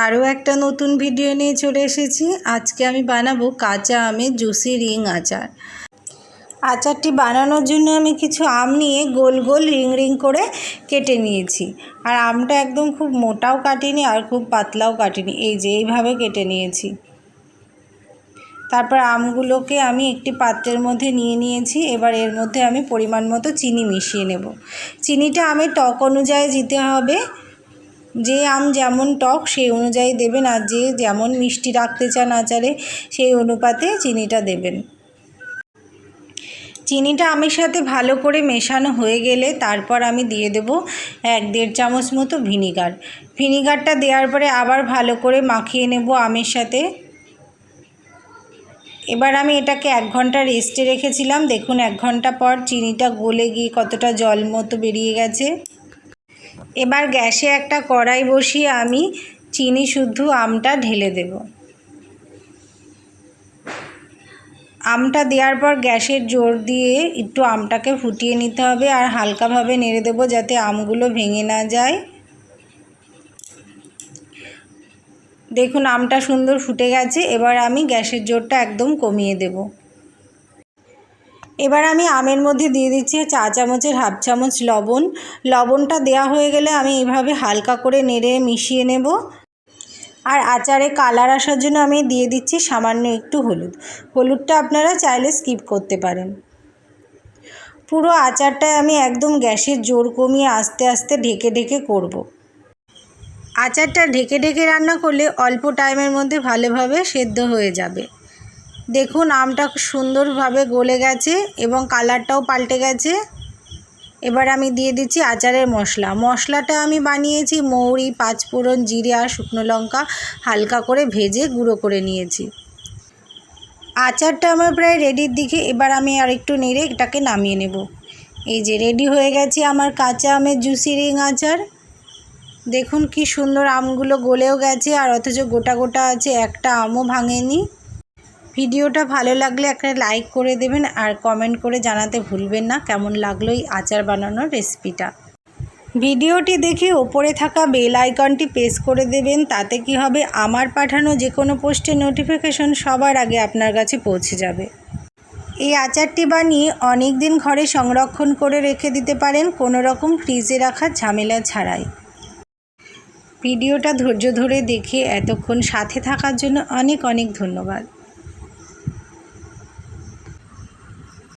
আরও একটা নতুন ভিডিও নিয়ে চলে এসেছি। আজকে আমি বানাবো কাঁচা আমের জুসি রিং আচার। আচারটি বানানোর জন্য আমি কিছু আম নিয়ে গোল গোল রিং রিং করে কেটে নিয়েছি। আর আমটা একদম খুব মোটাও কাটিনি আর খুব পাতলাও কাটিনি, এই যে এইভাবে কেটে নিয়েছি। তারপর আমগুলোকে আমি একটি পাত্রের মধ্যে নিয়ে নিয়েছি। এবার এর মধ্যে আমি পরিমাণ মতো চিনি মিশিয়ে নেব। চিনিটা আমের টক অনুযায়ী দিতে হবে, যে আম যেমন টক সেই অনুযায়ী দেবেন, আর যে যেমন মিষ্টি রাখতে চান আচারে সেই অনুপাতে চিনিটা দেবেন। চিনিটা আমের সাথে ভালো করে মেশানো হয়ে গেলে তারপর আমি দিয়ে দেব 1-1.5 চামচ মতো ভিনিগার। ভিনিগারটা দেওয়ার পরে আবার ভালো করে মাখিয়ে নেব আমের সাথে। এবার আমি এটাকে 1 ঘন্টা রেস্টে রেখেছিলাম। দেখুন 1 ঘন্টা পর চিনিটা গলে গিয়ে কতটা জল মতো বেরিয়ে গেছে। এবার গ্যাসে একটা কড়াই বসিয়ে আমি চিনি শুদ্ধ আমটা ঢেলে দেব। আমটা দেওয়ার পর গ্যাসের জোর দিয়ে একটু আমটাকে ফুটিয়ে নিতে হবে আর হালকাভাবে নেড়ে দেবো যাতে আমগুলো ভেঙে না যায়। দেখুন আমটা সুন্দর ফুটে গেছে। এবার আমি গ্যাসের জোরটা একদম কমিয়ে দেব। এবার আমি আমের মধ্যে দিয়ে দিচ্ছি 1 চামচের 1/2 চামচ লবণ। লবণটা দেওয়া হয়ে গেলে আমি এইভাবে হালকা করে নেড়ে মিশিয়ে নেব। আর আচারে কালার আসার জন্য আমি দিয়ে দিচ্ছি সামান্য একটু হলুদ। হলুদটা আপনারা চাইলে স্কিপ করতে পারেন। পুরো আচারটায় আমি একদম গ্যাসের জোর কমিয়ে আস্তে আস্তে ঢেকে ঢেকে করব। আচারটা ঢেকে ঢেকে রান্না করলে অল্প টাইমের মধ্যে ভালোভাবে সেদ্ধ হয়ে যাবে। দেখুন আমটা সুন্দরভাবে গলে গেছে এবং কালারটাও পাল্টে গেছে। এবার আমি দিয়ে দিচ্ছি আচারের মশলাটা আমি বানিয়েছি মৌরি, 5 ফোড়ন, জিরে আর শুকনো লঙ্কা হালকা করে ভেজে গুঁড়ো করে নিয়েছি। আচারটা আমার প্রায় রেডির দিকে। এবার আমি আর একটু নেড়ে এটাকে নামিয়ে নেব। এই যে রেডি হয়ে গেছে আমার কাঁচা আমের জুসি রিং আচার। দেখুন কি সুন্দর আমগুলো গলেও গেছে আর অথচ গোটা গোটা আছে, একটা আমও ভাঙেনি। ভিডিওটা ভালো লাগলে একটা লাইক করে দেবেন আর কমেন্ট করে জানাতে ভুলবেন না কেমন লাগলো এই আচার বানানোর রেসিপিটা। ভিডিওটি দেখে ওপরে থাকা বেল আইকনটি প্রেস করে দেবেন। তাতে কি হবে, আমার পাঠানো যে কোনো পোস্টের নোটিফিকেশন সবার আগে আপনার কাছে পৌঁছে যাবে। এই আচারটি বানিয়ে অনেক দিন ঘরে সংরক্ষণ করে রেখে দিতে পারেন, কোনো রকম ফ্রিজে রাখার ঝামেলা ছাড়াই। ভিডিওটা ধৈর্য ধরে দেখে এতক্ষণ সাথে থাকার জন্য অনেক অনেক ধন্যবাদ।